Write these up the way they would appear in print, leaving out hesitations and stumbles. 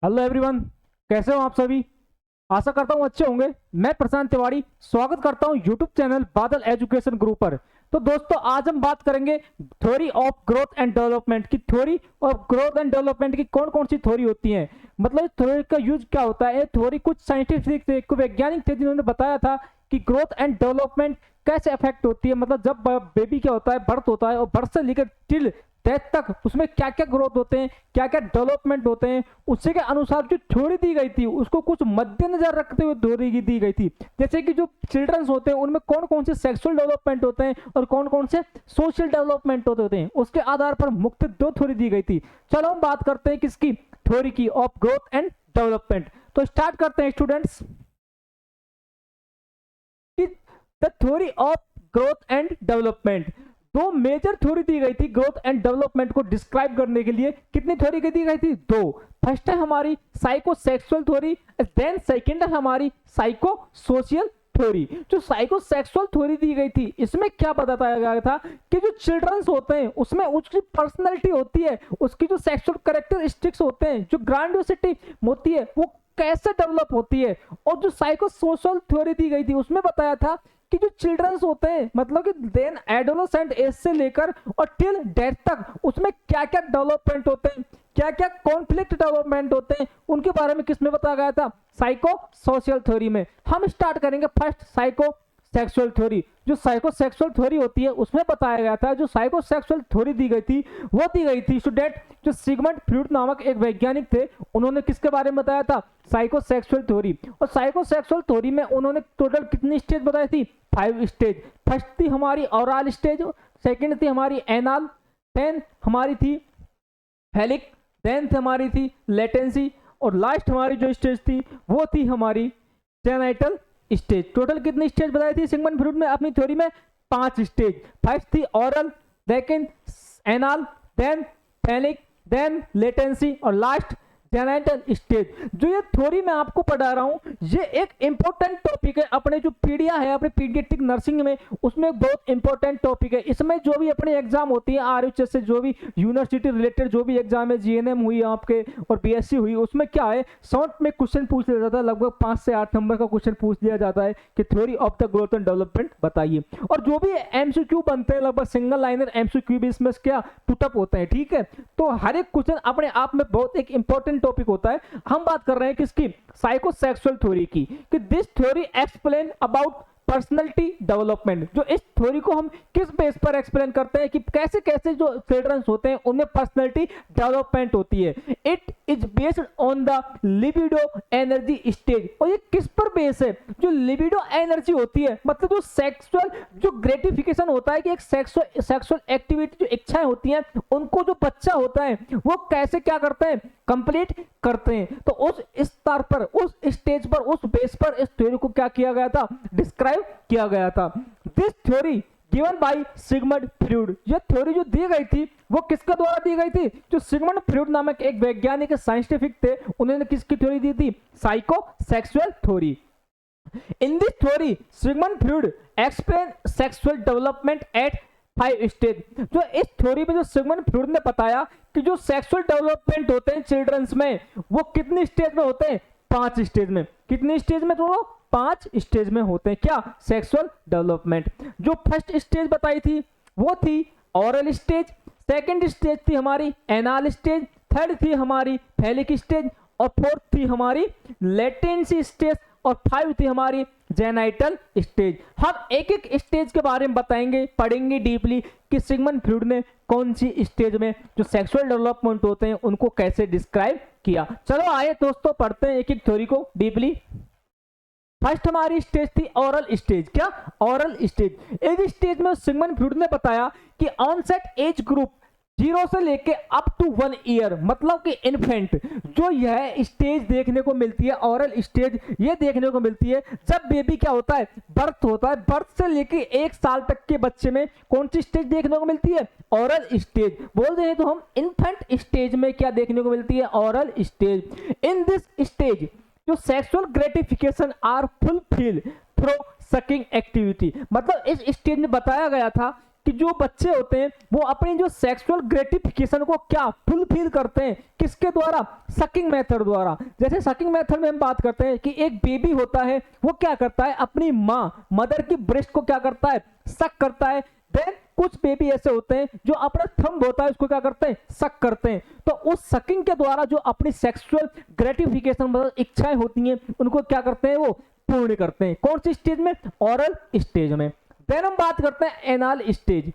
Hello everyone, कैसे हो आप सभी। आशा करता हूँ अच्छे होंगे। मैं प्रशांत तिवारी स्वागत करता हूँ YouTube channel Badal Education Group पर। तो दोस्तों, आज हम बात करेंगे theory of growth and development की। Theory of growth and development की कौन कौन सी थ्योरी होती है, मतलब थ्योरी का यूज क्या होता है। थ्योरी कुछ साइंटिफिक थे, कुछ वैज्ञानिक थे जिन्होंने बताया था कि ग्रोथ एंड डेवलपमेंट कैसे अफेक्ट होती है। मतलब जब बेबी क्या होता है, बर्थ होता है, और बर्थ से लेकर टिल डेथ तक उसमें क्या क्या ग्रोथ होते हैं, क्या क्या डेवलपमेंट होते हैं, उसी के अनुसार जो थ्योरी दी गई थी उसको कुछ मद्देनजर रखते हुए थ्योरी दी गई थी। जैसे कि जो चिल्ड्रंस होते हैं उनमें कौन कौन से सेक्सुअल डेवलपमेंट होते हैं और कौन कौन से सोशल डेवलपमेंट होते हैं, उसके आधार पर मुख्य दो थ्योरी दी गई थी। चलो हम बात करते हैं किसकी, थ्योरी की ऑफ ग्रोथ एंड डेवलपमेंट। तो स्टार्ट करते हैं students. The theory of growth and development, दो मेजर थ्योरी दी गई थी ग्रोथ एंड डेवलपमेंट को डिस्क्राइब करने के लिए। कितनी थ्योरी दी गई थी? दो। फर्स्ट है हमारी साइकोसेक्सुअल थ्योरी, देन सेकंड है हमारी साइको सोशियल थ्योरी। जो साइकोसेक्सुअल थ्योरी दी गई थी इसमें क्या बताया गया था कि जो चिल्ड्रंस होते हैं उसमें उसकी पर्सनैलिटी होती है, उसकी जो सेक्सुअल कैरेक्टरिस्टिक्स होते हैं, जो ग्रैंडियोसिटी होती है, वो कैसे डेवलप होती है। और जो साइको सोशल थ्योरी दी गई थी उसमें बताया था कि जो चिल्ड्रंस होते हैं, मतलब कि देन एडोलेसेंट एज से लेकर और टिल डेथ तक उसमें क्या क्या डेवलपमेंट होते हैं, क्या क्या कॉन्फ्लिक्ट डेवलपमेंट होते हैं, उनके बारे में किसमें बताया गया था? साइको सोशल थ्योरी में। हम स्टार्ट करेंगे फर्स्ट साइको सेक्सुअल थ्योरी। जो साइको सेक्सुअल थ्योरी होती है उसमें बताया गया था, जो साइको सेक्सुअल थ्योरी दी गई थी वो दी गई थी स्टूडेंट जो सिगमंड फ्रॉइड नामक एक वैज्ञानिक थे, उन्होंने किसके बारे में बताया था? Psycho sexual theory. और साइको सेक्सुअल थ्योरी में उन्होंने टोटल कितनी स्टेज बताई थी? 5 स्टेज। फर्स्ट थी हमारी ओरल स्टेज, सेकंड थी हमारी एनाल, देन हमारी थी फेलिक, देन हमारी थी लेटेंसी, और लास्ट हमारी जो स्टेज थी वो थी हमारी जेनाइटल स्टेज। टोटल कितनी स्टेज बताई थी सिगमंड फ्रॉइड में अपनी थ्योरी में? 5 स्टेज। फर्स्ट थी oral, second anal, then phallic, then latency, और लास्ट जेनाइटल स्टेज। जो ये थ्योरी मैं आपको पढ़ा रहा हूं ये एक इंपॉर्टेंट टॉपिक है अपने जो पीडिया है, अपने पीडियाट्रिक नर्सिंग में, उसमें बहुत इंपॉर्टेंट टॉपिक है। इसमें जो भी अपनी एग्जाम होती है आरएचएस से, जो भी यूनिवर्सिटी रिलेटेड जो भी एग्जाम है, जीएनएम हुई आपके और बीएससी हुई, उसमें क्या है शॉर्ट में क्वेश्चन पूछ लिया जाता है। लगभग 5 से 8 नंबर का क्वेश्चन पूछ लिया जाता है कि theory of the growth and development बताइए। और जो भी एमसीक्यू बनते हैं लगभग सिंगल लाइनर एमसीक्यू भी इसमें क्या पुटअप होते हैं, ठीक है। तो हर एक क्वेश्चन अपने आप में बहुत एक इंपॉर्टेंट टॉपिक होता है। हम बात कर रहे हैं किसकी? साइकोसेक्सुअल थ्योरी की। कि this theory explain about personality development. जो इस थ्योरी को हम किस बेस पर एक्सप्लेन करते हैं कि कैसे कैसे जो चिल्ड्रंस होते हैं उनमें पर्सनैलिटी डेवलपमेंट होती है। It is based on the libido energy stage. और ये किस पर बेस है? जो लिबिडो एनर्जी होती है, मतलब जो सेक्सुअल जो ग्रेटिफिकेशन होता है कि एक सेक्सुअल एक्टिविटी जो इच्छाएं होती हैं उनको जो बच्चा होता है वो कैसे क्या करते हैं, कंप्लीट करते हैं। तो उस स्तर पर, उस स्टेज पर, उस बेस पर इस थ्योरी को क्या किया गया था? डिस्क्राइब किया गया था। This theory given by Sigmund Freud. ये थ्योरी जो दी गई थी वो किसके द्वारा दी गई थी? जो सिगमंड फ्रॉइड नामक एक वैज्ञानिक साइंटिफिक थे, उन्होंने किसकी थ्योरी दी थी? Psycho sexual theory. In this theory, Sigmund Freud explained sexual development at 5 stage. जो इस थ्योरी में जो सिगमंड फ्रॉइड ने बताया कि जो सेक्सुअल डेवलपमेंट होते हैं चिल्ड्रंस में वो कितनी स्टेज में होते हैं? 5 स्टेज में। कितनी स्टेज में? तो 5 स्टेज में होते हैं क्या? Sexual development. जो फर्स्ट स्टेज बताई थी वो थी ओरल स्टेज, सेकंड स्टेज थी हमारी एनाल स्टेज, थर्ड थी हमारी फेलिक स्टेज, और फोर्थ थी हमारी लेटेंसी स्टेज, और 5 थी हमारी जेनाइटल स्टेज। हम एक एक स्टेज के बारे में बताएंगे, पढ़ेंगे डीपली कि सिगमंड फ्रॉइड ने कौन सी स्टेज में जो सेक्सुअल डेवलपमेंट होते हैं उनको कैसे डिस्क्राइब किया। चलो आइए दोस्तों पढ़ते हैं एक एक थ्योरी को डीपली। फर्स्ट हमारी स्टेज थी ओरल स्टेज। क्या? Oral stage. इस स्टेज में सिगमंड फ्रॉइड ने बताया कि ऑनसेट एज ग्रुप 0 से लेके अप टू 1 ईयर, मतलब कि इन्फेंट, जो यह स्टेज देखने को मिलती है, ओरल स्टेज ये देखने को मिलती है जब बेबी क्या होता है? बर्थ होता है। बर्थ से लेके 1 साल तक के बच्चे में कौन सी स्टेज देखने को मिलती है? Oral stage. बोल रहे हैं तो हम इन्फेंट स्टेज में क्या देखने को मिलती है? Oral stage. In this stage जो sexual gratification are fulfil through sucking activity. मतलब इस स्टेज में बताया गया था कि कि जो बच्चे होते हैं वो अपनी जो सेक्सुअल ग्रेटिफिकेशन को क्या फुलफिल करते हैं, किसके द्वारा, सकिंग मेथड द्वारा। जैसे सकिंग मेथड में हम बात करते हैं कि एक बेबी होता है वो क्या करता है, अपनी माँ मदर की ब्रेस्ट को क्या करता है, सक करता है। देन कुछ बेबी ऐसे होते हैं जो अपना थंब होता है उसको क्या करते हैं, सक करते हैं। तो उस सकिंग के द्वारा जो अपनी सेक्सुअल ग्रेटिफिकेशन मतलब इच्छाएं होती हैं उनको क्या करते हैं, वो पूर्ण करते हैं। कौन सी स्टेज में, ओरल स्टेज में। देन हम बात करते हैं एनाल स्टेज।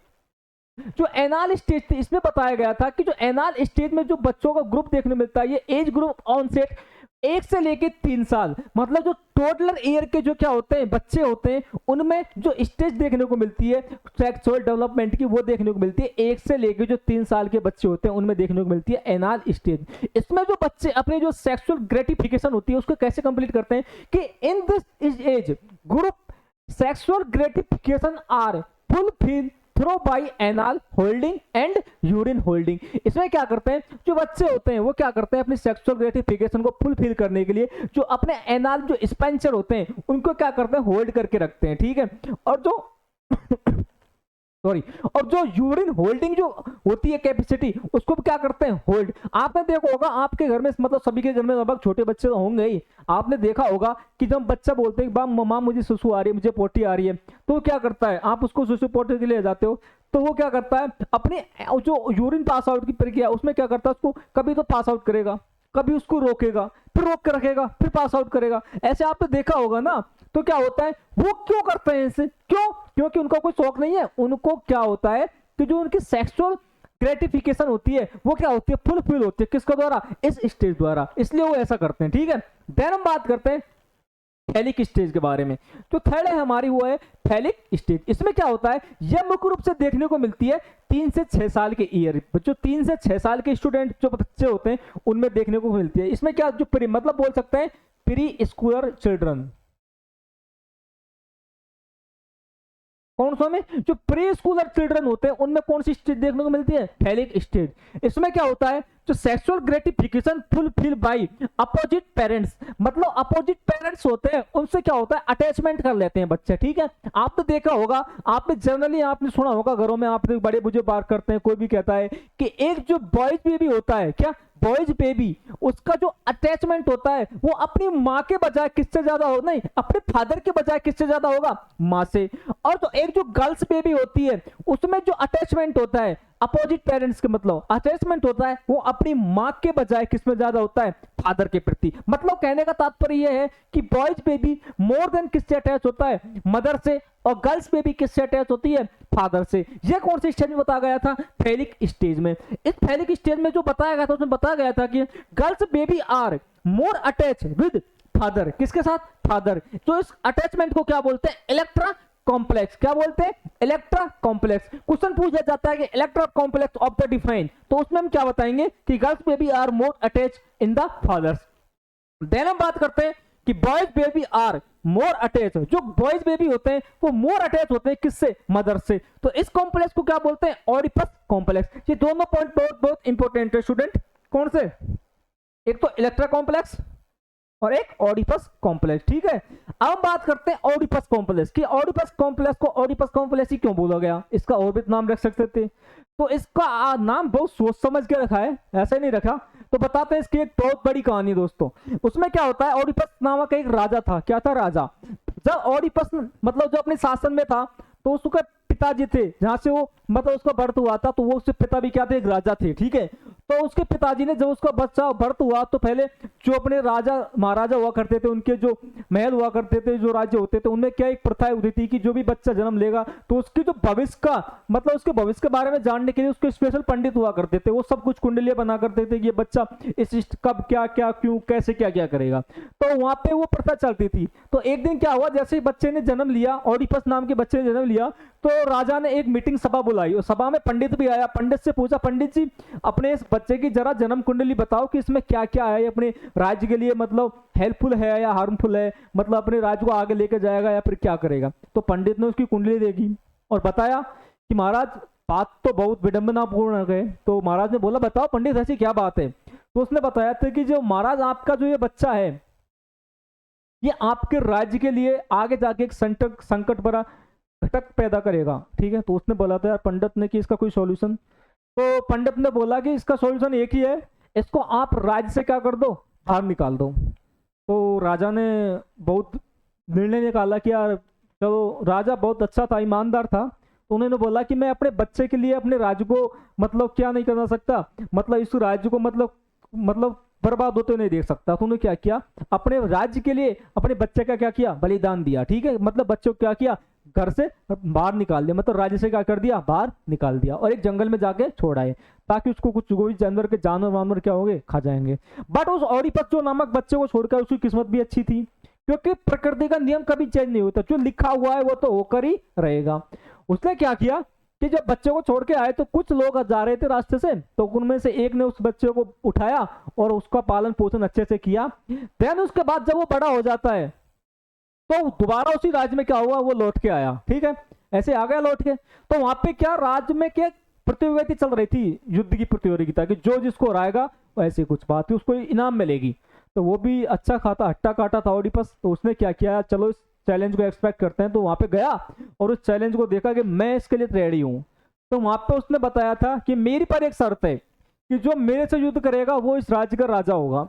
जो एनाल स्टेज थी इसमें बताया गया था कि जो एनाल स्टेज में जो बच्चों का ग्रुप देखने को मिलता है, ये एज ग्रुप ऑनसेट 1 से लेके 3 साल, मतलब जो टोटलर ईयर के जो क्या होते हैं बच्चे होते हैं उनमें जो स्टेज देखने को मिलती है सेक्सुअल डेवलपमेंट की, वो देखने को मिलती है 1 से लेके जो 3 साल के बच्चे होते हैं उनमें देखने को मिलती है एनाल स्टेज। इसमें जो बच्चे अपनी जो सेक्सुअल ग्रेटिफिकेशन होती है उसको कैसे कंप्लीट करते हैं कि in this age group sexual gratification are fulfil through by anal holding and urine holding. इसमें क्या करते हैं, जो बच्चे होते हैं वो क्या करते हैं अपनी सेक्सुअल ग्रेटिफिकेशन को फुलफिल करने के लिए जो अपने एनाल जो स्पेंसर होते हैं उनको क्या करते हैं, होल्ड करके रखते हैं, ठीक है। और जो और जो यूरिन होल्डिंग जो होती है कैपेसिटी उसको क्या करते हैं, होल्ड। आपने देखा होगा आपके घर में, मतलब सभी के घर में लगभग छोटे बच्चे तो होंगे ही, आपने देखा होगा कि जब बच्चा बोलते हैं मम्मा मुझे सुसु आ रही है, मुझे पोटी आ रही है, तो वो क्या करता है, आप उसको सुसु पोटी के लिए जाते हो तो वो क्या करता है अपनी जो यूरिन पास आउट की प्रक्रिया उसमें क्या करता है, उसको कभी तो पास आउट करेगा, कभी उसको रोकेगा, फिर रोक के रखेगा, फिर पास आउट करेगा। ऐसे आपने देखा होगा ना। तो क्या होता है, वो क्यों करते हैं इसे, क्यों, क्योंकि उनका कोई शौक नहीं है। उनको क्या होता है कि जो उनकी सेक्सुअल ग्रेटिफिकेशन होती है वो क्या होती है, फुलफिल होती है, किसके द्वारा, इस स्टेज द्वारा, इसलिए वो ऐसा करते हैं, ठीक है। देन हम बात करते हैं फैलिक स्टेज के बारे में। जो थर्ड है हमारी वो है फैलिक स्टेज। इसमें क्या होता है, यह मुख्य रूप से देखने को मिलती है 3 से 6 साल के ईयर, जो 3 से 6 साल के स्टूडेंट जो बच्चे होते हैं उनमें देखने को मिलती है। इसमें क्या जो प्री मतलब बोल सकते हैं प्री स्कूलर चिल्ड्रन, कौन सा में, जो प्री स्कूलर चिल्ड्रन होते हैं उनमें कौन सी स्टेज देखने को मिलती है, फैलिक स्टेज। इसमें क्या होता है, जो sexual gratification fulfil bye opposite parents, मतलब अपोजिट पेरेंट्स होते हैं उनसे क्या होता है, अटैचमेंट कर लेते हैं बच्चे, ठीक है। आपने देखा होगा, आपने जनरली आपने सुना होगा घरों में, आपने बड़े बुजुर्ग बात करते हैं, कोई भी कहता है कि एक जो बॉयज बेबी होता है, क्या बॉयज बेबी, उसका जो अटैचमेंट होता है वो अपनी माँ के बजाय किससे ज्यादा हो, नहीं अपने फादर के बजाय किससे ज्यादा होगा, माँ से। और तो एक जो गर्ल्स बेबी होती है उसमें जो अटैचमेंट होता है अपोजिट पेरेंट्स के, मतलब अटैचमेंट होता है वो अपनी माँ के बजाय किसमें ज्यादा होता है, फादर के प्रति। मतलब कहने का तात्पर्य यह है कि बॉयज बेबी मोर देन किससे अटैच होता है, मदर से, और गर्ल्स बेबी किससे अटैच होती है, फादर से। ये कौन सी स्टेज में बताया गया था, फैलिक स्टेज में। इस फैलिक स्टेज में जो बताया गया था उसमें बताया गया था कि girls baby are more attach with father, किसके साथ, फादर। तो इस अटैचमेंट को क्या बोलते हैं, इलेक्ट्रा कॉम्प्लेक्स। क्या बोलते हैं, इलेक्ट्रा कॉम्प्लेक्स। क्वेश्चन पूछा जाता है कि Electra complex of the define, तो उसमें हम क्या बताएंगे कि girls baby are more attach in the fathers. Then हम बात करते हैं कि boys baby are more attach, जो बॉयज बेबी होते हैं वो मोर अटैच होते हैं किससे, मदर से। तो इस कॉम्प्लेक्स को क्या बोलते हैं, ऑडिपस कॉम्प्लेक्स। ये दोनों पॉइंट बहुत बहुत इंपॉर्टेंट है स्टूडेंट। कौन से, एक तो इलेक्ट्रा कॉम्प्लेक्स और एक ऑडिपस कॉम्प्लेक्स, ठीक है। अब हम बात करते हैं ऑडिपस कॉम्प्लेक्स की। ऑडिपस कॉम्प्लेक्स को ऑडिपस कॉम्प्लेक्स ही क्यों बोला गया, इसका और भी नाम रख सकते थे। तो इसका नाम बहुत सोच समझ के रखा है, ऐसे नहीं रखा। तो बताते हैं इसकी एक बहुत बड़ी कहानी दोस्तों। उसमें क्या होता है, ऑडिपस नामक एक राजा था। क्या था, राजा। जब ऑडिपस मतलब जो अपने शासन में था तो उसके पिताजी थे, जहां से वो मतलब उसका बर्थ हुआ था, तो वो उसके पिता भी क्या थे, एक राजा थे, ठीक है। तो उसके पिताजी ने जब उसका बच्चा बर्थ हुआ तो पहले जो अपने राजा महाराजा हुआ करते थे, उनके जो महल हुआ करते थे, जो राज्य होते थे, उनमें क्या एक प्रथा होती थी कि जो भी बच्चा जन्म लेगा तो उसकी जो भविष्य का मतलब उसके भविष्य के बारे में जानने के लिए उसके स्पेशल पंडित हुआ करते थे। वो सब कुछ कुंडलियां बना करते थे कि ये बच्चा इस कब क्या क्या क्यों कैसे क्या क्या करेगा। तो वहां पे वो प्रथा चलती थी। तो एक दिन क्या हुआ, जैसे ही बच्चे ने जन्म लिया, ऑडिपस नाम के बच्चे ने जन्म लिया, तो राजा ने एक मीटिंग सभा बुलाई और सभा में पंडित भी आया। पंडित से पूछा, पंडित जी अपने इस बच्चे की जरा जन्म कुंडली बताओ कि इसमें क्या क्या है, अपने राज्य के लिए मतलब हेल्पफुल है या हार्मफुल है, मतलब अपने राज्य को आगे लेके जाएगा या फिर क्या करेगा। तो पंडित ने उसकी कुंडली देखी और बताया कि महाराज बात तो बहुत विडंबनापूर्ण है। तो महाराज ने बोला, बताओ पंडित ऐसी क्या बात है। तो उसने बताया था कि जो महाराज आपका जो ये बच्चा है ये आपके राज्य के लिए आगे जाके एक संकट भरा घटक पैदा करेगा। ठीक है, तो उसने बोला था यार पंडित ने कि इसका कोई सॉल्यूशन, तो पंडित ने बोला कि इसका सॉल्यूशन एक ही है, इसको आप राज्य से क्या कर दो, बाहर निकाल दो। तो राजा ने बहुत निर्णय निकाला कि यार चलो, राजा बहुत अच्छा था, ईमानदार था, तो उन्होंने बोला कि मैं अपने बच्चे के लिए अपने राज्य को मतलब क्या नहीं करना सकता, मतलब इस राज्य को मतलब बर्बाद होते नहीं देख सकता। तो उन्होंने क्या किया, अपने राज्य के लिए अपने बच्चे का क्या किया, बलिदान दिया। ठीक है, मतलब बच्चों को क्या किया, घर से बाहर निकाल दिया, मतलब राज्य से क्या कर दिया, बाहर निकाल दिया, और एक जंगल में जाके छोड़ आए ताकि उसको कुछ कोई जानवर के जानवर वानवर क्या होंगे, खा जाएंगे। बट उस ऑडिपस जो नामक बच्चे को छोड़कर उसकी किस्मत भी अच्छी थी, क्योंकि प्रकृति का नियम कभी चेंज नहीं होता, जो लिखा हुआ है वो तो होकर ही रहेगा। उसने क्या किया कि जब बच्चे को छोड़ के आए तो कुछ लोग जा रहे थे रास्ते से, तो उनमें से एक ने उस बच्चे को उठाया और उसका पालन पोषण अच्छे से किया। देन उसके बाद जब वो बड़ा हो जाता है तो दोबारा उसी राज्य में क्या हुआ, वो लौट के आया। ठीक है, ऐसे आ गया लौट के, तो वहां पे क्या राज्य में क्या प्रतियोगिता चल रही थी, युद्ध की प्रतियोगिता, कि जो जिसको हराएगा ऐसी कुछ बात थी, उसको इनाम मिलेगी। तो वो भी अच्छा खाता हट्टा काटा था ऑडिपस, तो उसने क्या किया, चलो इस चैलेंज को एक्सपेक्ट करते हैं, तो वहां पे गया और उस चैलेंज को देखा कि मैं इसके लिए रेडी हूं। तो वहां पे उसने बताया था कि मेरी पर एक शर्त है कि जो मेरे से युद्ध करेगा वो इस राज्य का राजा होगा।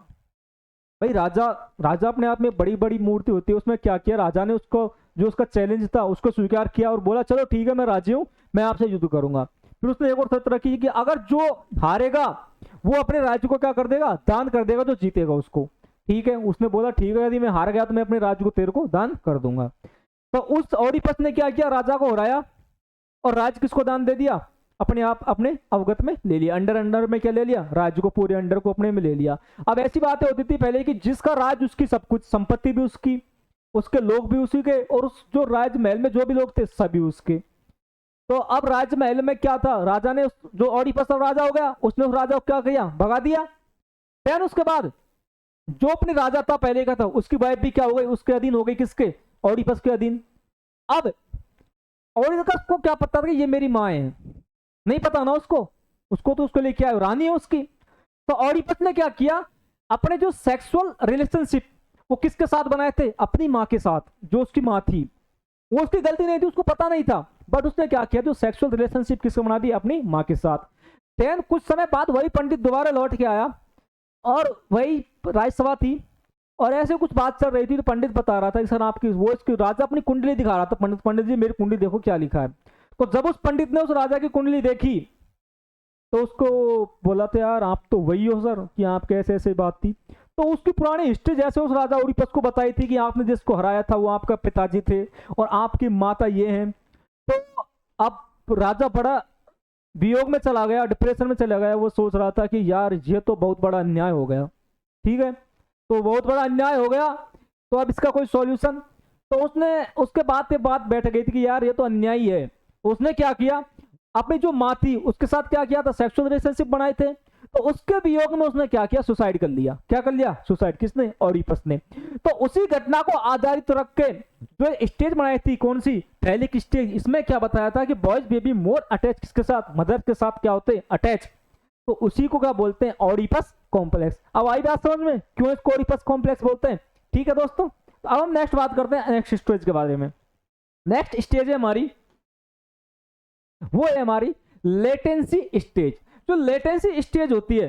भाई राजा अपने आप में बड़ी बड़ी मूर्ति होती है, उसमें क्या किया, राजा ने उसको जो उसका चैलेंज था उसको स्वीकार किया और बोला चलो ठीक है मैं राजी हूं, मैं आपसे युद्ध करूंगा। फिर उसने एक और शर्त रखी कि अगर जो हारेगा वो अपने राज्य को क्या कर देगा, दान कर देगा, जो जीतेगा उसको। ठीक है, उसने बोला ठीक है, यदि मैं हार गया तो मैं अपने राज्य को तेरे को दान कर दूंगा। तो उस ऑडिपस ने क्या किया, राजा को हराया और राज्य किसको दान दे दिया, अपने आप अपने अवगत में ले लिया, अंडर में क्या ले लिया, राज्य को, पूरे अंडर को अपने में ले लिया। अब ऐसी बातें होती थी पहले कि जिसका राज्य उसकी सब कुछ, संपत्ति भी उसकी, उसके लोग भी उसी के, और उस जो राजमहल में जो भी लोग थे सभी उसके। तो अब राजमहल में क्या था, राजा ने जो ऑडिपस राजा हो गया, उसने उस राजा को क्या किया, भगा दिया। फिर उसके बाद जो अपने राजा था पहले का था, उसकी वाइफ भी क्या हो गई, उसके अधीन हो गई, किसके, ऑडिपस के अधीन। अब ऑडिपस को क्या पता था कि ये मेरी माँ है, नहीं पता ना उसको तो उसको लिए क्या है, रानी है उसकी। तो ऑडिपस ने क्या किया, अपने जो सेक्सुअल रिलेशनशिप वो किसके साथ बनाए थे, अपनी माँ के साथ, जो उसकी माँ थी। वो उसकी गलती नहीं थी, उसको पता नहीं था, बट उसने क्या किया, जो सेक्सुअल रिलेशनशिप किससे बना दी, अपनी माँ के साथ। देन कुछ समय बाद वही पंडित दोबारा लौट के आया और वही राजसभा थी और ऐसे कुछ बात चल रही थी, तो पंडित बता रहा था कि सर आपकी वो, इसकी राजा अपनी कुंडली दिखा रहा था, पंडित जी मेरी कुंडली देखो क्या लिखा है। तो जब उस पंडित ने उस राजा की कुंडली देखी तो उसको बोला था यार आप तो वही हो सर, कि आप कैसे ऐसे बात थी। तो उसकी पुरानी हिस्ट्री जैसे उस राजा ओडिपस को बताई थी कि आपने जिसको हराया था वो आपका पिताजी थे और आपकी माता ये हैं। तो अब राजा बड़ा वियोग में चला गया, डिप्रेशन में चला गया, वो सोच रहा था कि यार ये तो बहुत बड़ा अन्याय हो गया। ठीक है, तो बहुत बड़ा अन्याय हो गया, तो अब इसका कोई सॉल्यूशन। तो उसने उसके बाद से बात बैठ गई थी कि यार ये तो अन्याय ही है। उसने क्या किया, अपनी जो माँ थी उसके साथ क्या किया था, सेक्सुअल रिलेशनशिप बनाए थे, तो उसके वियोग में उसने क्या किया, सुसाइड कर लिया। क्या कर लिया, सुसाइड, किसने, ऑडिपस ने। तो उसी घटना को आधारित रख के जो स्टेज बनाई थी, कौन सी, पहली स्टेज, इसमें क्या बताया था कि बॉयज बेबी मोर अटैच किसके साथ, मदर के साथ क्या होते हैं, अटैच। तो उसी को क्या बोलते हैं, ऑडिपस कॉम्प्लेक्स। अब आई बात समझ में, क्यों इसको ऑडिपस कॉम्प्लेक्स बोलते हैं। ठीक है दोस्तों, तो अब हम नेक्स्ट बात करते हैं नेक्स्ट स्टेज के बारे में। नेक्स्ट स्टेज है हमारी, वो है हमारी लेटेंसी स्टेज। जो लेटेंसी स्टेज होती है,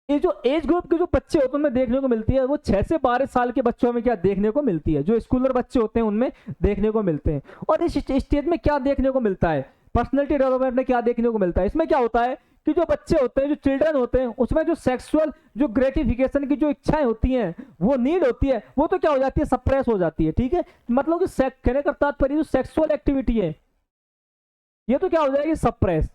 ये जो एज ग्रुप के जो बच्चे होते हैं उनमें देखने को मिलती है, वो 6 से 12 साल के बच्चों में क्या देखने को मिलती है, जो स्कूलर बच्चे होते हैं उनमें देखने को मिलते हैं। और इस स्टेज में क्या देखने को मिलता है, पर्सनैलिटी डेवलपमेंट में क्या देखने को मिलता है, इसमें क्या होता है कि जो बच्चे होते हैं, जो चिल्ड्रन होते हैं, उसमें जो सेक्सुअल जो ग्रेटिफिकेशन की जो इच्छाएं होती हैं, वो नीड होती है, वो तो क्या हो जाती है, सप्रेस हो जाती है। ठीक है, मतलब कि कहने का तात्पर्य जो सेक्सुअल एक्टिविटी है ये तो क्या हो जाएगी, सप्रेस।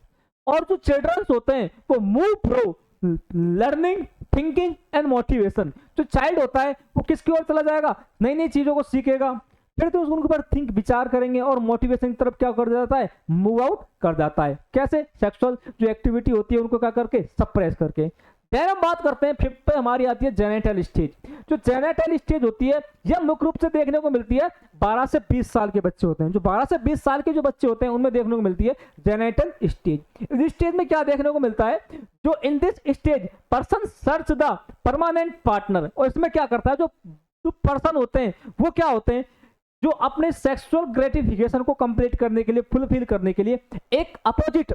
और जो चिल्ड्रन होते हैं वो move through learning, thinking and motivation. जो चाइल्ड होता है वो किसकी ओर चला जाएगा, नई नई चीजों को सीखेगा, फिर तो उनके ऊपर थिंक, विचार करेंगे और मोटिवेशन की तरफ क्या कर जाता है, मूव आउट कर जाता है। कैसे, सेक्सुअल जो एक्टिविटी होती है उनको क्या करके, सप्रेस करके। फिर हम बात करते हैं फिफ्थ पे, हमारी आती है जेनेटल स्टेज। जो जेनेटल स्टेज होती है यह मुख्य रूप से देखने को मिलती है 12 से 20 साल के बच्चे होते हैं। जो 12 से 20 साल के जो बच्चे होते हैं उनमें देखने को मिलती है जेनेटल स्टेज। इस स्टेज में क्या देखने को मिलता है, जो इन this stage person search the permanent partner. और इसमें क्या करता है, जो पर्सन होते हैं वो क्या होते हैं, जो अपने सेक्सुअल ग्रेटिफिकेशन को कंप्लीट करने के लिए, फुलफिल करने के लिए एक अपोजिट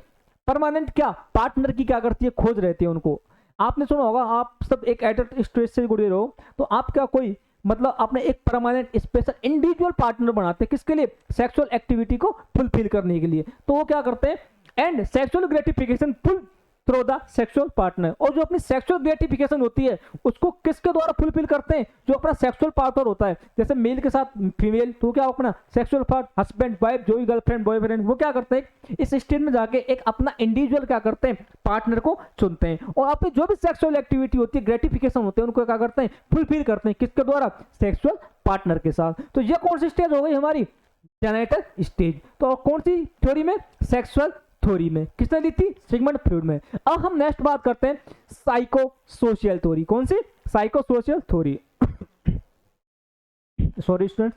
परमानेंट क्या पार्टनर की क्या करती है, खोज रहती है उनको। आपने सुना होगा, आप सब एक एडल्ट स्टेज से गुजरे हो तो आप क्या कोई मतलब अपने एक परमानेंट स्पेशल इंडिविजुअल पार्टनर बनाते हैं, किसके लिए, सेक्सुअल एक्टिविटी को फुलफिल करने के लिए। तो वो क्या करते हैं, and sexual gratification full through the sexual partner. और जो अपनी सेक्सुअल ग्रेटिफिकेशन होती है उसको किसके द्वारा फुलफिल करते हैं, जो अपना सेक्सुअल पार्टनर होता है। जैसे मेल के साथ फीमेल, तो क्या अपना सेक्सुअल पार्ट हस्बैंड वाइफ, जो भी गर्लफ्रेंड बॉयफ्रेंड, वो क्या करते हैं इस स्टेज में जाके एक अपना इंडिविजुअल क्या करते हैं, पार्टनर को चुनते हैं। और अपनी जो भी सेक्सुअल एक्टिविटी होती है, ग्रेटिफिकेशन होते हैं, उनको क्या करते हैं, फुलफिल करते हैं, किसके द्वारा, सेक्सुअल पार्टनर के साथ। तो ये कौन सी स्टेज हो गई हमारी, जेनिटल स्टेज। तो कौन सी थ्योरी में, सेक्सुअल थ्योरी में। किसने दी थी, सिगमंड फ्रॉइड में। अब हम नेक्स्ट बात करते हैं साइको सोशियल थ्योरी। कौन सी, psycho social theory. Sorry student.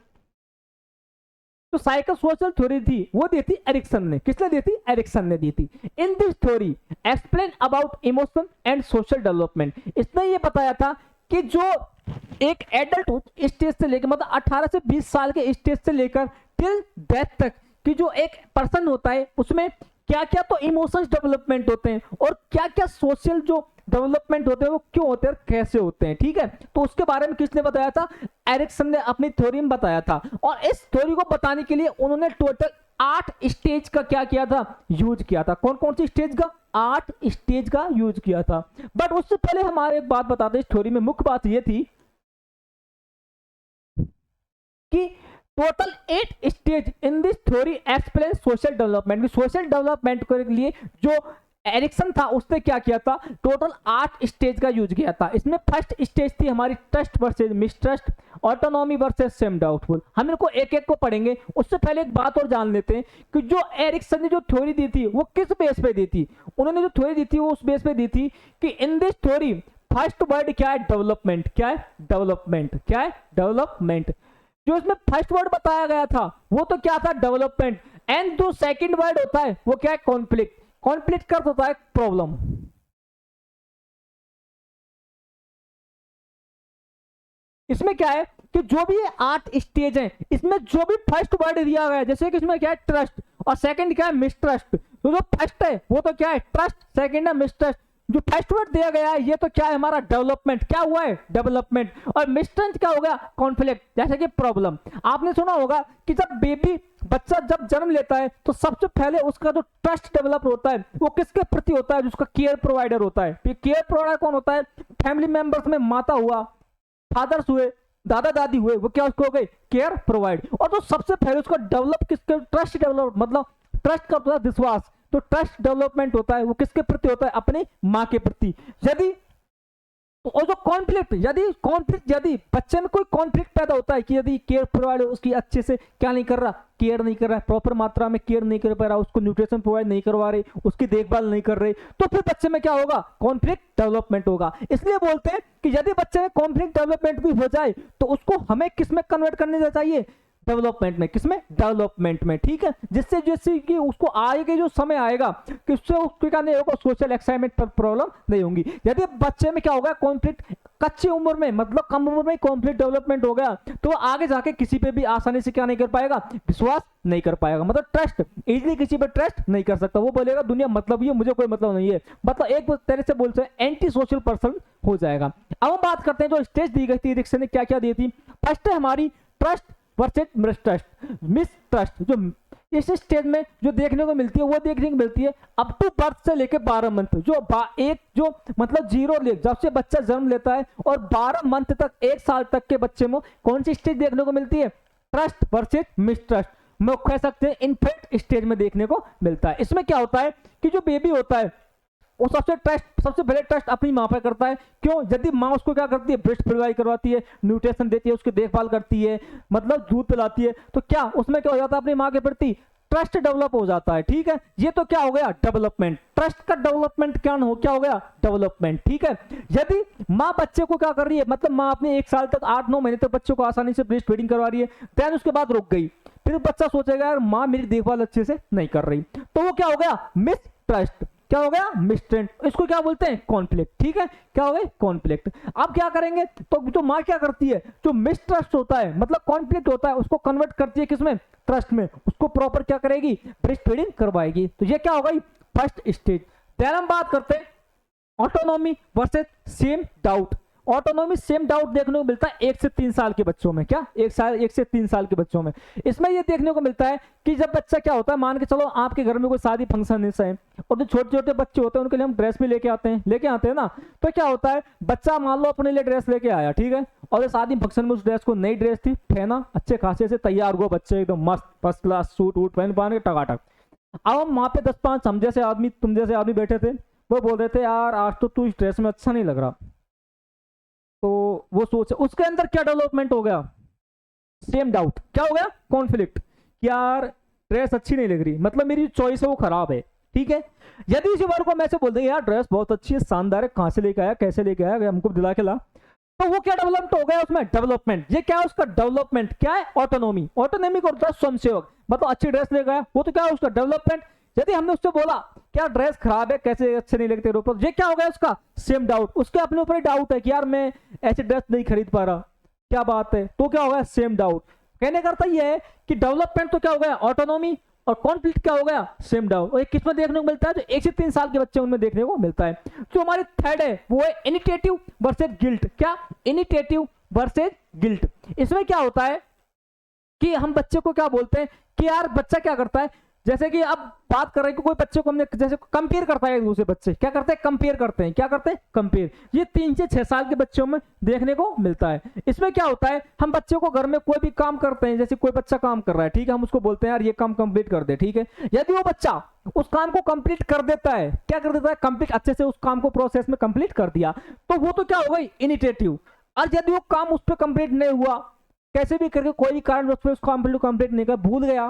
तो साइको सोशल थ्योरी थी वो दी थी एरिक्सन ने। किसने दी थी, एरिक्सन ने दी थी। In this theory explain about emotion and social development. इसने ये बताया था कि जो एक एडल्ट स्टेज से लेकर मतलब 18 से 20 साल के स्टेज से लेकर टिल डेथ तक कि जो एक पर्सन होता है उसमें क्या क्या तो इमोशंस डेवलपमेंट होते हैं और क्या क्या सोशल जो डेवलपमेंट होते हैं वो क्यों होते हैं, कैसे होते हैं। ठीक है, तो उसके बारे में किसने बताया था, एरिक्सन ने अपनी थ्योरी में बताया था। और इस थ्योरी को बताने के लिए उन्होंने टोटल 8 स्टेज का क्या किया था, यूज किया था। कौन कौन सी स्टेज का, 8 स्टेज का यूज किया था। बट उससे पहले हमारे एक बात बताते हैं, इस थ्योरी में मुख्य बात यह थी कि total 8 stage in this theory explain social development. Social development के लिए जो एरिक्सन था उसने क्या किया था, टोटल 8 स्टेज का यूज किया था। इसमें फर्स्ट स्टेज थी हमारी trust versus mistrust, autonomy versus same doubtful. हम इनको एक एक को पढ़ेंगे। उससे पहले एक बात और जान लेते हैं कि जो एरिक्सन ने जो थ्योरी दी थी वो किस बेस पे दी थी। उन्होंने जो थ्योरी दी थी वो उस बेस पे दी थी कि in this theory first word क्या है, डेवलपमेंट। क्या है, डेवलपमेंट। क्या है, डेवलपमेंट। जो इसमें फर्स्ट वर्ड बताया गया था वो तो क्या था, डेवलपमेंट। एंड जो सेकंड वर्ड होता है वो क्या है, कॉन्फ्लिक्ट। कॉन्फ्लिक्ट का होता है प्रॉब्लम। इसमें क्या है कि जो भी ये 8 स्टेज हैं इसमें जो भी फर्स्ट वर्ड दिया गया है, जैसे कि इसमें क्या है, ट्रस्ट, और सेकंड क्या है, मिसट्रस्ट। तो जो फर्स्ट है वो तो क्या है, ट्रस्ट, सेकंड है मिसट्रस्ट। जो फर्स्ट वर्ड दिया गया है ये तो क्या है हमारा, डेवलपमेंट। क्या हुआ है, डेवलपमेंट। और मिसट्रस्ट क्या हो गया, कॉन्फ्लिक्ट, जैसे कि प्रॉब्लम। आपने सुना होगा कि जब बेबी बच्चा जब जन्म लेता है तो सबसे पहले उसका जो ट्रस्ट डेवलप होता है वो किसके प्रति होता है, जिसका केयर प्रोवाइडर होता है। केयर प्रोवाइडर कौन होता है, फैमिली मेंबर्स में माता हुआ, फादर्स हुए, दादा दादी हुए, वो क्या उसको हो गए, केयर प्रोवाइड। और तो सबसे पहले उसका डेवलप किसके, ट्रस्ट डेवलप, मतलब ट्रस्ट का होता है विश्वास। तो ट्रस्ट डेवलपमेंट होता है वो किसके प्रति होता है, अपनी माँ के प्रति। यदि और जो कॉन्फ्लिक्ट, यदि बच्चे में कोई कॉन्फ्लिक्ट पैदा होता है कि यदि केयर प्रोवाइड उसकी अच्छे से क्या नहीं कर रहा, केयर नहीं कर रहा है, प्रॉपर मात्रा में केयर नहीं कर पा रहा, उसको न्यूट्रिशन प्रोवाइड नहीं करवा रहे, उसकी देखभाल नहीं कर रहे, तो फिर बच्चे में क्या होगा, कॉन्फ्लिक्ट डेवलपमेंट होगा। इसलिए बोलते हैं कि यदि बच्चे में कॉन्फ्लिक्ट डेवलपमेंट भी हो जाए तो उसको हमें किस में कन्वर्ट करने चाहिए, डेवलपमेंट में। किसमें, डेवलपमेंट में। ठीक है, जिससे जैसे कि उसको आगे जो समय आएगा कि उससे उसको क्या नहीं होगा, सोशल एक्साइटमेंट पर प्रॉब्लम नहीं होगी। यदि बच्चे में क्या होगा, कॉन्फ्लिक्ट कच्ची उम्र में, मतलब कम उम्र में कॉन्फ्लिक्ट डेवलपमेंट हो गया तो आगे जाके किसी पे भी आसानी से क्या नहीं कर पाएगा, विश्वास नहीं कर पाएगा, मतलब ट्रस्ट, इजीली किसी पे ट्रस्ट नहीं कर सकता। वो बोलेगा दुनिया मतलब ही है, मुझे कोई मतलब नहीं है, मतलब एक तरह से बोलते हैं एंटी सोशल पर्सन हो जाएगा। अब हम बात करते हैं जो स्टेज दी गई थी, एरिक्सन ने क्या क्या दी थी। फर्स्ट है हमारी ट्रस्ट वर्सेस मिसट्रस्ट। जो इस स्टेज में जो देखने को मिलती है वो देखने को मिलती है अप टू बर्थ से लेकर 12 मंथ, जो मतलब 0 ले जब से बच्चा जन्म लेता है और 12 मंथ तक, 1 साल तक के बच्चे में कौन सी स्टेज देखने को मिलती है, ट्रस्ट वर्सेस मिसट्रस्ट। मैं कह सकते हैं इन्फेंट स्टेज में देखने को मिलता है। इसमें क्या होता है कि जो बेबी होता है वो सबसे पहले ट्रस्ट अपनी माँ पर करता है। क्यों, यदि माँ उसको क्या करती है, ब्रेस्ट फीडिंग करवाती है, न्यूट्रिशन देती है, उसकी देखभाल करती है, मतलब दूध पिलाती है, तो क्या उसमें क्या हो जाता है, अपनी माँ के प्रति ट्रस्ट डेवलप हो जाता है। ठीक है, ये तो क्या हो गया, डेवलपमेंट। ट्रस्ट का डेवलपमेंट क्या हो गया, डेवलपमेंट। ठीक है, यदि माँ बच्चे को क्या कर रही है, मतलब माँ अपने 1 साल तक 8-9 महीने तक बच्चे को आसानी से ब्रेस्ट फीडिंग करवा रही है, देन उसके बाद रुक गई, फिर बच्चा सोचेगा यार माँ मेरी देखभाल अच्छे से नहीं कर रही, तो वो क्या हो गया, मिस ट्रस्ट। क्या हो गया, मिसट्रेंड, इसको क्या बोलते हैं, कॉन्फ्लिक्ट, ठीक है, क्या हो गया, कॉन्फ्लिक्ट। अब क्या करेंगे, तो जो माँ क्या करती है, जो मिसट्रस्ट होता है मतलब कॉन्फ्लिक्ट होता है उसको कन्वर्ट करती है किसमें, ट्रस्ट में, उसको प्रॉपर क्या करेगी, ब्रेस्ट फीडिंग करवाएगी। तो ये क्या हो गई, फर्स्ट स्टेज। देन हम बात करते हैं autonomy versus same doubt. Autonomy same doubt देखने को मिलता है 1 से 3 साल के बच्चों में, क्या 1 से 3 साल के बच्चों में। इसमें ये देखने को मिलता है कि जब बच्चा क्या होता है, मान के चलो आपके घर में कोई शादी फंक्शन है और जो छोटे छोटे बच्चे होते हैं उनके लिए हम ड्रेस भी लेके आते हैं ना, तो क्या होता है, बच्चा मान लो अपने लिए ड्रेस लेके आया, ठीक है, और इस शादी फंक्शन में उस ड्रेस को, नई ड्रेस थी, ठहना अच्छे खासे से तैयार हुआ बच्चे एकदम मस्त फर्स्ट क्लास सूट वूट पहन के टकाटक। अब हम वहां पे 10-5 हम जैसे आदमी, तुम जैसे आदमी बैठे थे, वो बोल रहे थे यार आज तो तू इस ड्रेस में अच्छा नहीं लग रहा। तो वो सोच, उसके अंदर क्या डेवलपमेंट हो गया, सेम डाउट, क्या हो गया, कॉन्फ्लिक्ट, यार ड्रेस अच्छी नहीं लग रही, मतलब मेरी चॉइस है वो खराब है, ठीक है। यदि इसी बार को हम ऐसे बोल देंगे यार ड्रेस बहुत अच्छी है, शानदार है, कहां से लेके आया, कैसे लेके आया, हमको दिला के ला, तो वो क्या डेवलपमेंट हो गया उसमें, डेवलपमेंट। ये क्या है उसका डेवलपमेंट, क्या है, ऑटोनॉमी। ऑटोनॉमी को होता है स्वयंसेवक, मतलब अच्छी ड्रेस लेके आया, वो तो क्या है उसका डेवलपमेंट। यदि हमने उससे बोला क्या ड्रेस खराब है, कैसे अच्छे नहीं लगते ऊपर, ये क्या हो गया उसका सेम डाउट, उसके अपने ऊपर डाउट है कि यार मैं ऐसी ड्रेस नहीं खरीद पा रहा, क्या बात है, तो क्या हो गया सेम डाउट। कहने का अर्थ ये है कि डेवलपमेंट तो क्या हो गया ऑटोनॉमी, और कॉन्फ्लिक्ट क्या हो गया सेम डाउट। और ये किसमें देखने को मिलता है, जो 1 से 3 साल के बच्चे उनमें देखने को मिलता है। जो हमारी थर्ड है वो है इनिशिएटिव वर्सेस गिल्ट। क्या, इनिशिएटिव वर्सेस गिल्ट। इसमें क्या होता है कि हम बच्चे को क्या बोलते हैं कि यार बच्चा क्या करता है, जैसे कि अब बात कर रहे हैं कि कोई बच्चे को हमने जैसे कंपेयर करता है एक दूसरे बच्चे, क्या करते हैं, कंपेयर करते हैं, क्या करते हैं, कंपेयर। ये 3 से 6 साल के बच्चों में देखने को मिलता है। इसमें क्या होता है, हम बच्चे को घर में कोई भी काम करते हैं, जैसे कोई बच्चा काम कर रहा है, ठीक है, हम उसको बोलते हैं यार ये काम कंप्लीट कर दे, ठीक है। यदि वो बच्चा उस काम को कंप्लीट कर देता है, क्या कर देता है, कंप्लीट अच्छे से उस काम को प्रोसेस में कंप्लीट कर दिया, तो वो तो क्या हो गई इनिशिएटिव। और यदि वो काम उस पर कंप्लीट नहीं हुआ, कैसे भी करके कोई भी कारण उस काम कंप्लीट नहीं कर, भूल गया,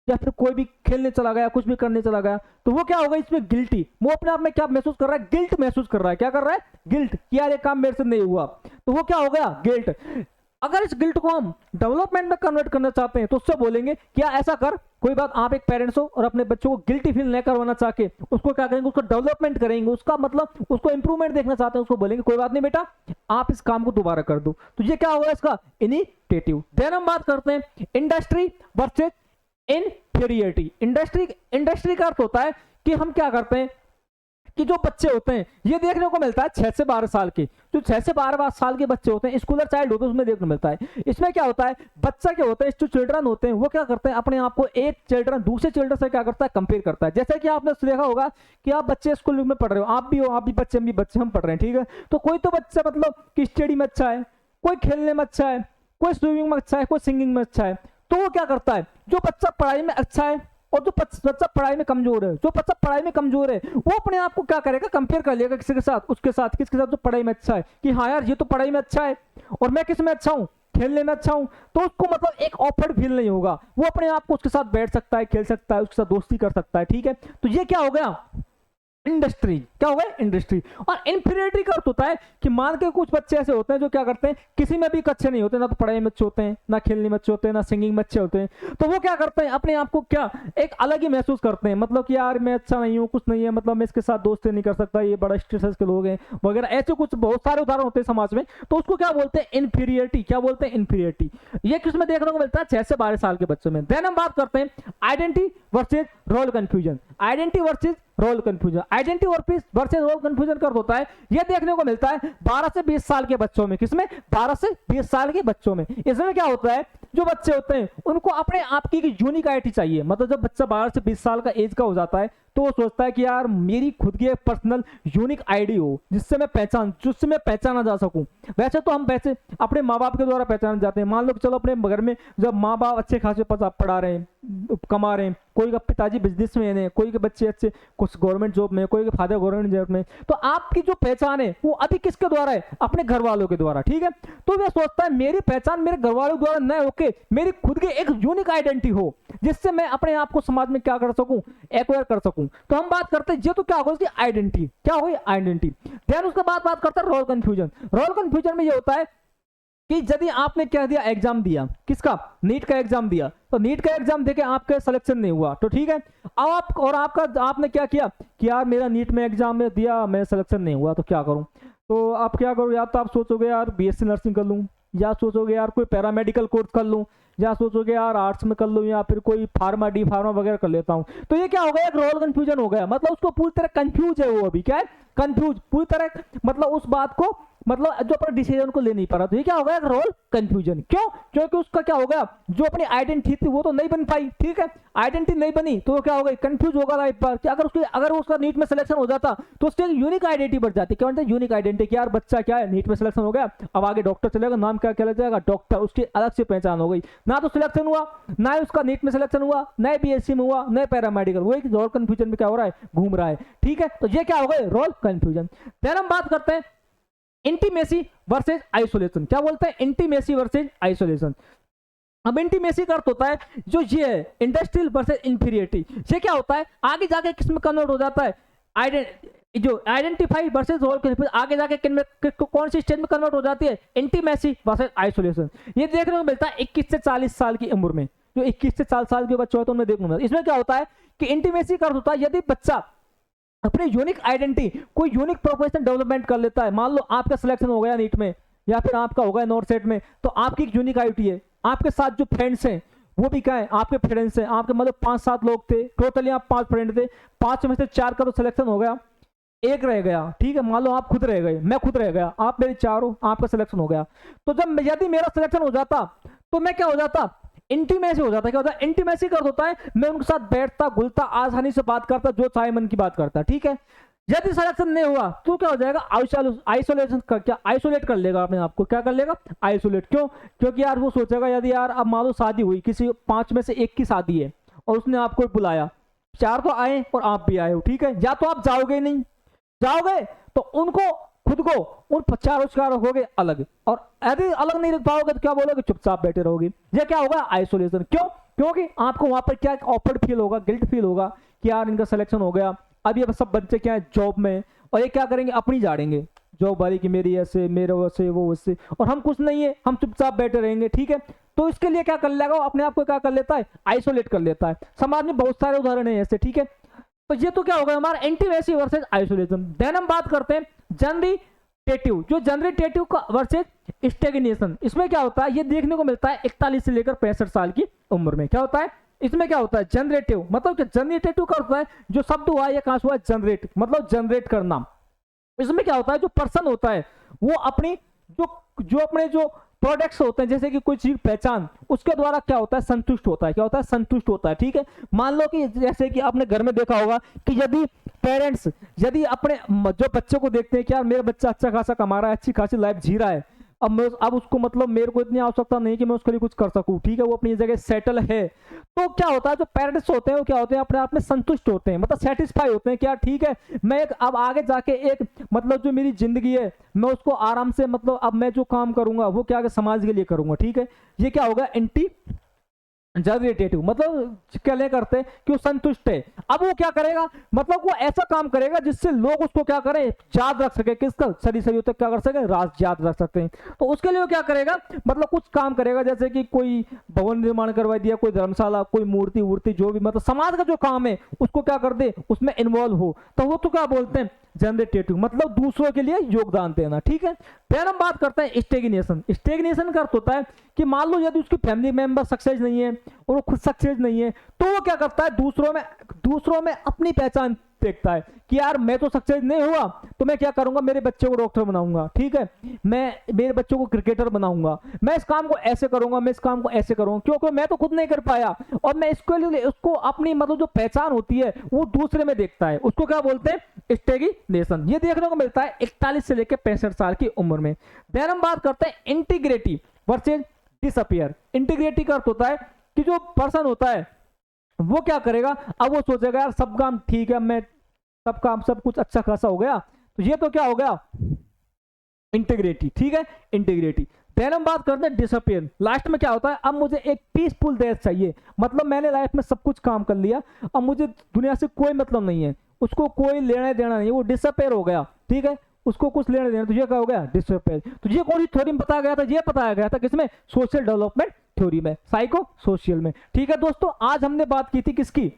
या फिर कोई भी खेलने चला गया, कुछ भी करने चला गया, तो वो क्या होगा इसमें गिल्टी। वो अपने आप में क्या महसूस कर रहा है, गिल्ट महसूस कर रहा है, क्या कर रहा है, गिल्ट, कि यार ये काम मेरे से नहीं हुआ, तो वो क्या हो गया गिल्ट। अगर इस गिल्ट को हम डेवलपमेंट में कन्वर्ट करना चाहते हैं तो उससे बोलेंगे क्या ऐसा कर, कोई बात, आप एक पेरेंट्स हो और अपने बच्चों को गिल्टी फील नहीं करवाना चाह के उसको क्या करेंगे, उसको डेवलपमेंट करेंगे, उसका मतलब उसको इंप्रूवमेंट देखना चाहते हैं, उसको बोलेंगे कोई बात नहीं बेटा आप इस काम को दोबारा कर दो। तो ये क्या होगा इसका इनिशिएटिव। देन हम बात करते हैं इंडस्ट्री वर्सेस इनफीरियरिटी। इंडस्ट्री का अर्थ होता है कि हम क्या करते हैं कि जो बच्चे होते हैं ये देखने को मिलता है 6 से 12 साल के, जो 6 से 12 साल के बच्चे होते हैं, स्कूलर चाइल्ड होते हैं, उसमें देखने को मिलता है। इसमें क्या होता है, बच्चा क्या होता है, जो चिल्ड्रन होते हैं वो क्या करते हैं, अपने आप को एक चिल्ड्रन दूसरे चिल्ड्रन से क्या करता है, कंपेयर करता है। जैसे कि आपने देखा होगा कि आप बच्चे स्कूल में पढ़ रहे हो, आप भी बच्चे, हम भी बच्चे, हम पढ़ रहे हैं, ठीक है, तो कोई तो बच्चा मतलब कि स्टडी में अच्छा है, कोई खेलने में अच्छा है, कोई स्विमिंग में अच्छा है, कोई सिंगिंग में अच्छा है, तो वो क्या करता है, जो बच्चा पढ़ाई में अच्छा है और जो बच्चा पढ़ाई में कमजोर है, जो बच्चा पढ़ाई में कमजोर है वो अपने आप को क्या करेगा, कंपेयर कर लेगा किसी के साथ, उसके साथ, किसके साथ, जो पढ़ाई में अच्छा है, कि हाँ यार ये तो पढ़ाई में अच्छा है और मैं किस में अच्छा हूँ, खेलने में अच्छा हूँ, तो उसको मतलब एक ऑफर्ड फील नहीं होगा, वो अपने आप को उसके साथ बैठ सकता है, खेल सकता है, उसके साथ दोस्ती कर सकता है, ठीक है। तो ये क्या हो गया इंडस्ट्री, क्या हो गया इंडस्ट्री। और इंफीरियरिटी का अर्थ होता है कि मान के कुछ बच्चे ऐसे होते हैं जो क्या करते हैं, किसी में भी अच्छे नहीं होते, ना तो पढ़ाई में अच्छे होते हैं, ना खेलने में अच्छे होते हैं, ना सिंगिंग में अच्छे होते हैं, तो वो क्या करते हैं, अपने आप को क्या एक अलग ही महसूस करते हैं, मतलब कि यार मैं अच्छा नहीं हूँ, कुछ नहीं है, मतलब मैं इसके साथ दोस्ती नहीं कर सकता, ये बड़ा स्टेटस के लोग हैं वगैरह, ऐसे कुछ बहुत सारे उदाहरण होते हैं समाज में, तो उसको क्या बोलते हैं इनफीरियरिटी। क्या बोलते हैं इनफीरियरिटी। ये किसमें देखने को मिलता है 6 से 12 साल के बच्चों में। देन हम बात करते हैं identity versus role confusion. Identity versus role confusion. Identity versus role confusion का होता है, यह देखने को मिलता है 12 से 20 साल के बच्चों में। किसमें, 12 से 20 साल के बच्चों में। इसमें क्या होता है, जो बच्चे होते हैं उनको अपने आप की यूनिक आइडेंटिटी चाहिए, मतलब जब बच्चा 12 से 20 साल का एज का हो जाता है तो वो सोचता है कि यार मेरी खुद की पर्सनल यूनिक आईडी हो, जिससे मैं पहचाना जा सकूं। वैसे तो हम वैसे अपने माँ बाप के द्वारा पहचाने जाते हैं, मान लो चलो अपने घर में जब माँ बाप अच्छे खासे पढ़ा रहे हैं, कमा रहे हैं, कोई का पिताजी बिजनेस में है, कोई के बच्चे अच्छे कुछ गवर्नमेंट जॉब में, कोई के फादर गवर्नमेंट जॉब में, तो आपकी जो पहचान है वो अभी किसके द्वारा है, अपने घर वालों के द्वारा, ठीक है। तो वह सोचता है मेरी पहचान मेरे घर वालों द्वारा न होके मेरी खुद की एक यूनिक आइडेंटिटी हो, जिससे मैं अपने आप को समाज में क्या कर सकूं, एक्वायर कर सकूं। तो हम बात करते हैं ये तो क्या होगा उसकी आइडेंटिटी, क्या होगी आइडेंटिटी। देन उसके बाद बात करते हैं रोल कंफ्यूजन। रोल कंफ्यूजन में ये होता है कि यदि आपने क्या दिया, एग्जाम दिया, किसका, नीट का एग्जाम दिया, तो नीट का एग्जाम देके आपका सिलेक्शन नहीं हुआ, तो ठीक है, अब आप और आपका आपने क्या किया कि यार मेरा नीट में एग्जाम में दिया, मेरा सिलेक्शन नहीं हुआ, तो क्या करूं, तो आप क्या करो, या तो आप सोचोगे यार बीएससी नर्सिंग कर लूं, या सोचोगे यार कोई पैरामेडिकल कोर्स कर लूं, या सोचोगे यार आर्ट्स में कर लूं, या फिर कोई फार्मा डी फार्मा वगैरह कर लेता हूं। तो ये क्या हो गया, एक रोल कंफ्यूजन हो गया, मतलब उसको पूरी तरह कंफ्यूज है वो, अभी क्या है, कंफ्यूज पूरी तरह, मतलब उस बात को, मतलब जो अपने डिसीजन को ले नहीं पा रहा, तो ये क्या हो गया, रोल कंफ्यूजन। क्यों, क्योंकि उसका क्या हो गया, जो अपनी आइडेंटिटी थी वो तो नहीं बन पाई, ठीक है, आइडेंटिटी नहीं बनी तो क्या हो गई, कंफ्यूज होगा लाइफ पर कि अगर उसका नीट में सिलेक्शन हो जाता तो उसकी यूनिक आइडेंटिटी बढ़ जाती। क्या बोलते हैं, यूनिक आइडेंटिटी, कि यार बच्चा क्या है, नीट में सिलेक्शन हो गया, अब आगे डॉक्टर चलेगा, नाम क्या क्या जाएगा, डॉक्टर, उसकी अलग से पहचान हो गई। ना तो सिलेक्शन हुआ, ना ही उसका नीट में सिलेक्शन हुआ, न बीएससी में हुआ, न पैरामेडिकल, वही रोल कंफ्यूजन में क्या हो रहा है, घूम रहा है, ठीक है, तो ये क्या हो गए, रोल कंफ्यूजन। फिर हम बात करते हैं इंटीमेसी वर्सेज आइसोलेशन। क्या बोलते हैं, इंटीमेसी वर्सेज आइसोलेशन। अब इंटीमेसी का अर्थ होता है जो ये है इंडस्ट्रियल वर्सेज इंफीरियरिटी, ये क्या होता है, आगे जाके किस में कन्वर्ट हो जाता है, जो आइडेंटिफाई वर्सेज रोल, आगे जाके कौन सी स्टेज में कन्वर्ट हो जाती है, इंटीमेसी वर्सेज आइसोलेशन। ये देखने को मिलता है 21 से 40 साल की उम्र में, जो 21 से 40 साल के बच्चे होते हैं उनमें देखने को मिलता है। इसमें क्या होता है कि इंटीमेसी का अर्थ होता है यदि बच्चा अपने यूनिक आइडेंटिटी, कोई यूनिक प्रोफेशन डेवलपमेंट कर लेता है, मान लो आपका सिलेक्शन हो गया नीट में, या फिर आपका हो गया नॉर्थ सेट में, तो आपकी एक यूनिक आइडेंटिटी है, आपके साथ जो फ्रेंड्स हैं वो भी क्या है, आपके फ्रेंड्स हैं, आपके मतलब 5-7 लोग थे, टोटली आप 5 फ्रेंड थे, 5 में से 4 का तो सिलेक्शन हो गया, एक रह गया, ठीक है, मान लो आप खुद रह गए, मैं खुद रह गया, आप मेरे 4 हो, आपका सिलेक्शन हो गया, तो जब यदि मेरा सिलेक्शन हो जाता तो मैं क्या हो जाता, इंटीमेसी हो जाता है। क्या होता है, इंटीमेसी का होता है मैं उनके साथ बैठता, घुलता, आसानी से बात करता, जो चाहे मन की बात करता, ठीक है। यदि सिलेक्शन नहीं हुआ तो क्या हो जाएगा, आइसोलेशन कर, क्या आइसोलेट कर लेगा अपने आप को, क्या कर लेगा, आइसोलेट। क्यों, क्योंकि यार वो सोचेगा यदि यार अब मान लो शादी हुई, किसी 5 में से एक की शादी है और उसने आपको बुलाया, 4 तो आए और आप भी आए हो, ठीक है, या तो आप जाओगे नहीं, जाओगे तो उनको खुद को उन 4 रखोगे अलग, और यदि अलग नहीं रख पाओगे तो क्या बोलोगे, चुपचाप बैठे रहोगे, ये क्या होगा, आइसोलेशन। क्यों, क्योंकि आपको वहां पर क्या ऑफर्ड फील होगा, गिल्ट फील होगा कि यार इनका सिलेक्शन हो गया, अब ये सब बच्चे क्या है जॉब में, और ये क्या करेंगे, अपनी झाड़ेंगे जॉब वाली की, मेरी ऐसे, मेरे वैसे, वो वैसे, और हम कुछ नहीं है, हम चुपचाप बैठे रहेंगे, ठीक है। तो इसके लिए क्या कर लेगा, वो अपने आप को क्या कर लेता है, आइसोलेट कर लेता है। समाज में बहुत सारे उदाहरण है ऐसे, ठीक है। तो ये तो क्या होगा हमारा इंटीमेसी वर्सेज आइसोलेशन। देन हम बात करते हैं जनरेटिव, जो जनरेटिव का वर्सेज स्टेगनेशन। इसमें क्या होता है, ये देखने को मिलता है 41 से लेकर 65 साल की उम्र में। क्या होता है, इसमें क्या होता है, जनरेटिव, मतलब कि जनरेटिव का होता है जो शब्द हुआ है, ये कहां से हुआ, जनरेट, मतलब जनरेट करना। इसमें क्या होता है, जो पर्सन होता है वो अपनी जो अपने जो प्रोडक्ट्स होते हैं, जैसे कि कोई चीज पहचान, उसके द्वारा क्या होता है, संतुष्ट होता है। क्या होता है, संतुष्ट होता है, ठीक है। मान लो कि जैसे कि आपने घर में देखा होगा कि यदि पेरेंट्स यदि अपने जो बच्चों को देखते हैं कि यार मेरा बच्चा अच्छा खासा कमा रहा है, अच्छी खासी लाइफ जी रहा है, अब उसको मतलब मेरे को इतनी आवश्यकता नहीं कि मैं उसके लिए कुछ कर सकूं, ठीक है, वो अपनी जगह सेटल है, तो क्या होता है, जो पेरेंट्स होते हैं वो क्या होते हैं, अपने आप में संतुष्ट होते हैं, मतलब सेटिस्फाई होते हैं कि यार ठीक है, मैं अब आगे जाके एक मतलब जो मेरी जिंदगी है मैं उसको आराम से, मतलब अब मैं जो काम करूंगा वो क्या समाज के लिए करूंगा, ठीक है। ये क्या होगा, एंटी जनरेटिव, मतलब क्या करते हैं कि वो संतुष्ट है। अब वो क्या करेगा, मतलब वो ऐसा काम करेगा जिससे लोग उसको क्या करें, याद रख सके, किसका, सदी तक क्या कर सके, राज याद रख सकते हैं। तो उसके लिए वो क्या करेगा, मतलब कुछ काम करेगा, जैसे कि कोई भवन निर्माण करवा दिया, कोई धर्मशाला, कोई मूर्ति वूर्ति, जो भी मतलब समाज का जो काम है उसको क्या कर दे, उसमें इन्वॉल्व हो, तो वो तो क्या बोलते हैं, जनरेटिव, मतलब दूसरों के लिए योगदान देना, ठीक है। फिर हम बात करते हैं स्टेगनेशन। स्टेगनेशन का अर्थ होता है कि मान लो यदि उसकी फैमिली मेंबर सक्सेस नहीं है और वो खुद सक्सेस नहीं है, तो वो क्या करता है, दूसरों में अपनी पहचान देखता है कि यार मैं तो सक्सेस नहीं हुआ, तो मैं क्या करूंगा, मेरे बच्चे को डॉक्टर बनाऊंगा, ठीक है, मैं मेरे बच्चों को क्रिकेटर बनाऊंगा, मैं इस काम को ऐसे करूंगा, मैं इस काम को ऐसे करूंगा, क्योंकि मैं तो खुद नहीं कर पाया, और मैं इसके लिए उसको अपनी मतलब जो पहचान होती है वो दूसरे में देखता है, उसको क्या बोलते हैं, स्टेगनेशन। ये देखने को मिलता है 41 से लेकर 65 साल की उम्र में। फिर हम बात करते हैं इंटीग्रिटी वर्सेज डिसअपियर। इंटीग्रिटी का अर्थ होता है कि जो पर्सन होता है वो क्या करेगा, अब वो सोचेगा यार सब काम ठीक है, मैं सब काम सब कुछ अच्छा खासा हो गया, तो ये तो क्या हो गया, इंटीग्रिटी, ठीक है, इंटीग्रिटी। फिर हम बात करते हैं डिसअपियर। लास्ट में क्या होता है, अब मुझे एक पीसफुल डेथ चाहिए, मतलब मैंने लाइफ में सब कुछ काम कर लिया, अब मुझे दुनिया से कोई मतलब नहीं है, उसको कोई लेना देना नहीं, वो डिसअपियर हो गया, ठीक है, उसको कुछ लेने देना, तो ये क्या हो गया डिसऑर्डर। तो ये कौन सी थ्योरी में बताया गया था, ये बताया गया था किसमें, सोशल डेवलपमेंट थ्योरी में, साइको सोशल में। ठीक है दोस्तों, आज हमने बात की थी किसकी,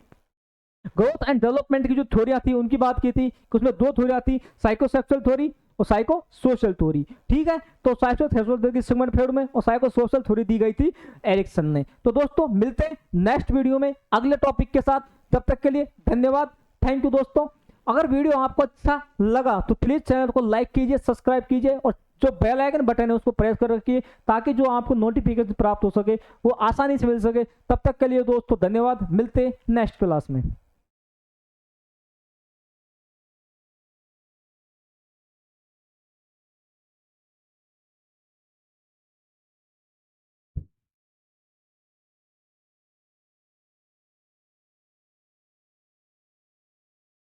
ग्रोथ एंड डेवलपमेंट की जो थ्योरियां थी उनकी बात की थी, उसमें दो थ्योरियां थी, साइकोसेक्सुअल थ्योरी और साइको सोशल थ्योरी। ठीक है, तो साइकोसेक्सुअल थ्योरी सिगमंड फ्रॉइड में और साइको सोशल थ्योरी दी गई थी एरिक्सन ने। तो दोस्तों मिलते हैं नेक्स्ट वीडियो में अगले टॉपिक के साथ, तब तक के लिए धन्यवाद, थैंक यू दोस्तों। अगर वीडियो आपको अच्छा लगा तो प्लीज चैनल को लाइक कीजिए, सब्सक्राइब कीजिए और जो बेल आइकन बटन है उसको प्रेस कर रखिए ताकि जो आपको नोटिफिकेशन प्राप्त हो सके वो आसानी से मिल सके। तब तक के लिए दोस्तों धन्यवाद, मिलते हैं नेक्स्ट क्लास में।